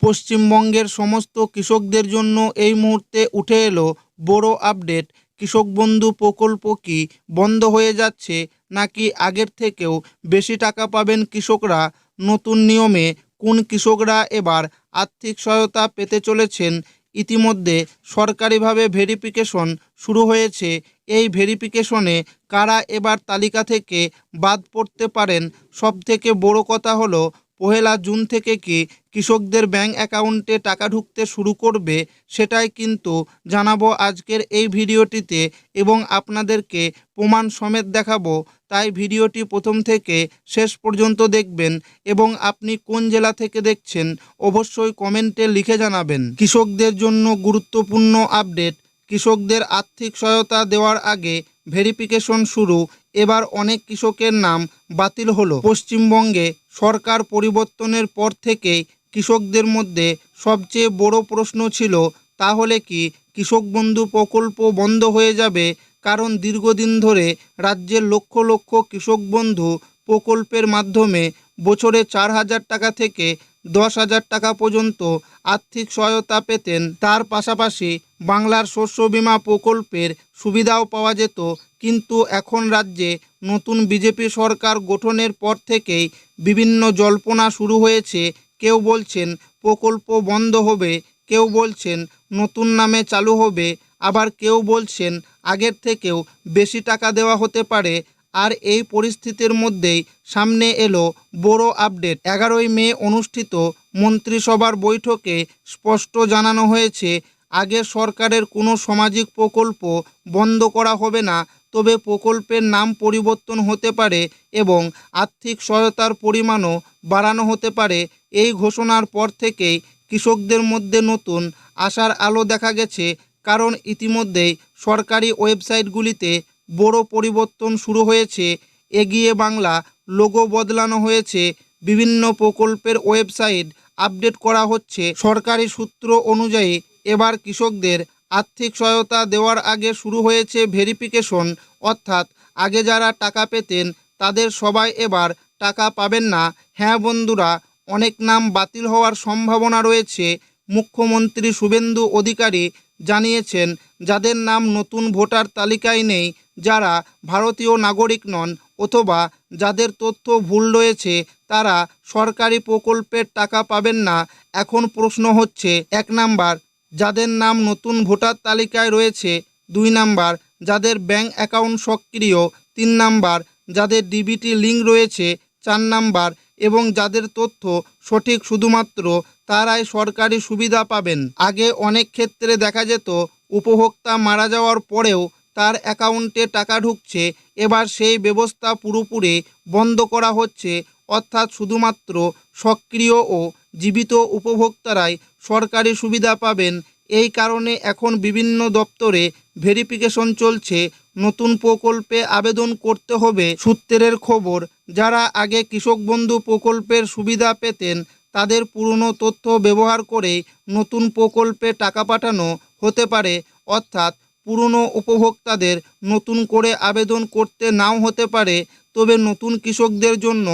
পশ্চিমবঙ্গের সমস্ত কৃষকদের জন্য এই মুহূর্তে উঠে এলো বড় আপডেট। কৃষক বন্ধু প্রকল্প কি বন্ধ হয়ে যাচ্ছে, নাকি আগের থেকেও বেশি টাকা পাবেন কৃষকরা? নতুন নিয়মে কোন কৃষকরা এবার আর্থিক সহায়তা পেতে চলেছেন? ইতিমধ্যে সরকারিভাবে ভেরিফিকেশন শুরু হয়েছে। এই ভেরিফিকেশনে কারা এবার তালিকা থেকে বাদ পড়তে পারেন? সবথেকে বড় কথা হলো, 1 জুন থেকে কি কৃষকদের ব্যাংক অ্যাকাউন্টে টাকা ঢুকতে শুরু করবে, সেটাই কিন্তু জানাবো আজকের এই ভিডিওটিতে, এবং আপনাদেরকে প্রমাণ সমেত দেখাবো। তাই ভিডিওটি প্রথম থেকে শেষ পর্যন্ত দেখবেন। এবং আপনি কোন জেলা থেকে দেখছেন অবশ্যই কমেন্টে লিখে জানাবেন। কৃষকদের জন্য গুরুত্বপূর্ণ আপডেট। কৃষকদের আর্থিক সহায়তা দেওয়ার আগে ভেরিফিকেশন শুরু। এবার অনেক কৃষকের নাম বাতিল হলো। পশ্চিমবঙ্গে সরকার পরিবর্তনের পর থেকেই কৃষকদের মধ্যে সবচেয়ে বড় প্রশ্ন ছিল, তাহলে কি কৃষক বন্ধু প্রকল্প বন্ধ হয়ে যাবে? কারণ দীর্ঘদিন ধরে রাজ্যের লক্ষ লক্ষ কৃষক বন্ধু প্রকল্পের মাধ্যমে বছরে 4,000 টাকা থেকে 10,000 টাকা পর্যন্ত আর্থিক সহায়তা পেতেন। তার পাশাপাশি বাংলার শস্য বীমা প্রকল্পের সুবিধাও পাওয়া যেত। কিন্তু এখন রাজ্যে নতুন বিজেপি সরকার গঠনের পর থেকেই বিভিন্ন জল্পনা শুরু হয়েছে। কেউ বলছেন প্রকল্প বন্ধ হবে, কেউ বলছেন নতুন নামে চালু হবে, আবার কেউ বলছেন আগের থেকেও বেশি টাকা দেওয়া হতে পারে। আর এই পরিস্থিতির মধ্যেই সামনে এলো বড় আপডেট। 11ই মে অনুষ্ঠিত মন্ত্রিসভার বৈঠকে স্পষ্ট জানানো হয়েছে, আগের সরকারের কোনো সামাজিক প্রকল্প বন্ধ করা হবে না, তবে প্রকল্পের নাম পরিবর্তন হতে পারে এবং আর্থিক সহায়তার পরিমাণও বাড়ানো হতে পারে। এই ঘোষণার পর থেকেই কৃষকদের মধ্যে নতুন আশার আলো দেখা গেছে, কারণ ইতিমধ্যেই সরকারি ওয়েবসাইটগুলিতে বড় পরিবর্তন শুরু হয়েছে। এগিয়ে বাংলা লোগো বদলানো হয়েছে, বিভিন্ন প্রকল্পের ওয়েবসাইট আপডেট করা হচ্ছে। সরকারি সূত্র অনুযায়ী এবার কৃষকদের আর্থিক সহায়তা দেওয়ার আগে শুরু হয়েছে ভেরিফিকেশন, অর্থাৎ আগে যারা টাকা পেতেন তাদের সবাই এবার টাকা পাবেন না। হ্যাঁ বন্ধুরা, অনেক নাম বাতিল হওয়ার সম্ভাবনা রয়েছে। মুখ্যমন্ত্রী শুভেন্দু অধিকারী জানিয়েছেন, যাদের নাম নতুন ভোটার তালিকায় নেই, যারা ভারতীয় নাগরিক নন অথবা যাদের তথ্য ভুল রয়েছে, তারা সরকারি প্রকল্পের টাকা পাবেন না। এখন প্রশ্ন হচ্ছে, 1 নাম্বার, যাদের নাম নতুন ভোটার তালিকায় রয়েছে; 2 নাম্বার, যাদের ব্যাংক অ্যাকাউন্ট সক্রিয়; 3 নাম্বার, যাদের ডিবিটি লিঙ্ক রয়েছে; 4 নাম্বার, এবং যাদের তথ্য সঠিক শুধুমাত্র তারাই সরকারি সুবিধা পাবেন। আগে অনেক ক্ষেত্রে দেখা যেত উপভোক্তা মারা যাওয়ার পরেও তার অ্যাকাউন্টে টাকা ঢুকছে। এবার সেই ব্যবস্থা পুরোপুরি বন্ধ করা হচ্ছে, অর্থাৎ শুধুমাত্র সক্রিয় ও জীবিত উপভোক্তারাই সরকারি সুবিধা পাবেন। এই কারণে এখন বিভিন্ন দপ্তরে ভেরিফিকেশন চলছে। নতুন প্রকল্পে আবেদন করতে হবে। সূত্রের খবর, যারা আগে কৃষক বন্ধু প্রকল্পের সুবিধা পেতেন তাদের পুরনো তথ্য ব্যবহার করে নতুন প্রকল্পে টাকা পাঠানো হতে পারে, অর্থাৎ পুরনো উপভোক্তাদের নতুন করে আবেদন করতে নাও হতে পারে। তবে নতুন কৃষকদের জন্য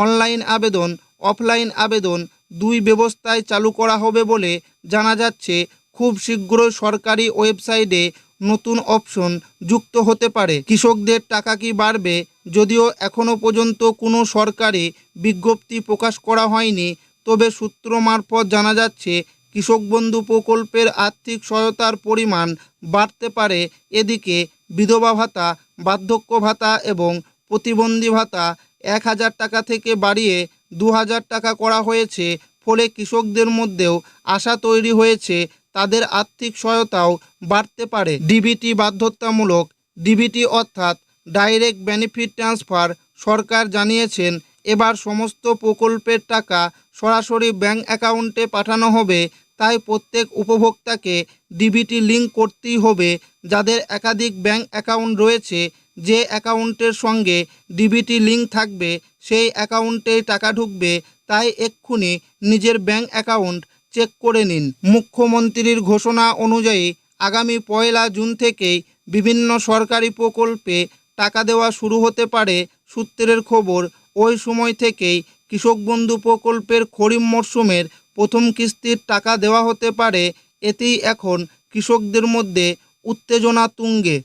অনলাইন আবেদন, অফলাইন আবেদন দুই ব্যবস্থায় চালু করা হবে বলে জানা যাচ্ছে। খুব শীঘ্রই সরকারি ওয়েবসাইটে নতুন অপশন যুক্ত হতে পারে। কৃষকদের টাকা কি বাড়বে? যদিও এখনও পর্যন্ত কোনো সরকারি বিজ্ঞপ্তি প্রকাশ করা হয়নি, তবে সূত্র মারফত জানা যাচ্ছে কৃষক বন্ধু প্রকল্পের আর্থিক সহায়তার পরিমাণ বাড়তে পারে। এদিকে বিধবা ভাতা, বার্ধক্য ভাতা এবং প্রতিবন্ধী ভাতা 1,000 টাকা থেকে বাড়িয়ে 2,000 টাকা করা হয়েছে। ফলে কৃষকদের মধ্যেও আশা তৈরি হয়েছে, তাদের আর্থিক সহায়তাও বাড়তে পারে। ডিবিটি বাধ্যতামূলক। ডিবিটি অর্থাৎ ডাইরেক্ট বেনিফিট ট্রান্সফার। সরকার জানিয়েছেন, এবার সমস্ত প্রকল্পের টাকা সরাসরি ব্যাংক অ্যাকাউন্টে পাঠানো হবে। তাই প্রত্যেক উপভোক্তাকে ডিবিটি লিঙ্ক করতেই হবে। যাদের একাধিক ব্যাংক অ্যাকাউন্ট রয়েছে, যে অ্যাকাউন্টের সঙ্গে ডিবিটি লিঙ্ক থাকবে সেই অ্যাকাউন্টেই টাকা ঢুকবে। তাই এক্ষুনি নিজের ব্যাংক অ্যাকাউন্ট চেক করে নিন। মুখ্যমন্ত্রীর ঘোষণা অনুযায়ী আগামী 1 জুন থেকেই বিভিন্ন সরকারি প্রকল্পে টাকা দেওয়া শুরু হতে পারে। সূত্রের খবর, ওই সময় থেকেই কৃষক বন্ধু প্রকল্পের খরিফ মরশুমের প্রথম কিস্তির টাকা দেওয়া হতে পারে। এতেই এখন কৃষকদের মধ্যে উত্তেজনা তুঙ্গে।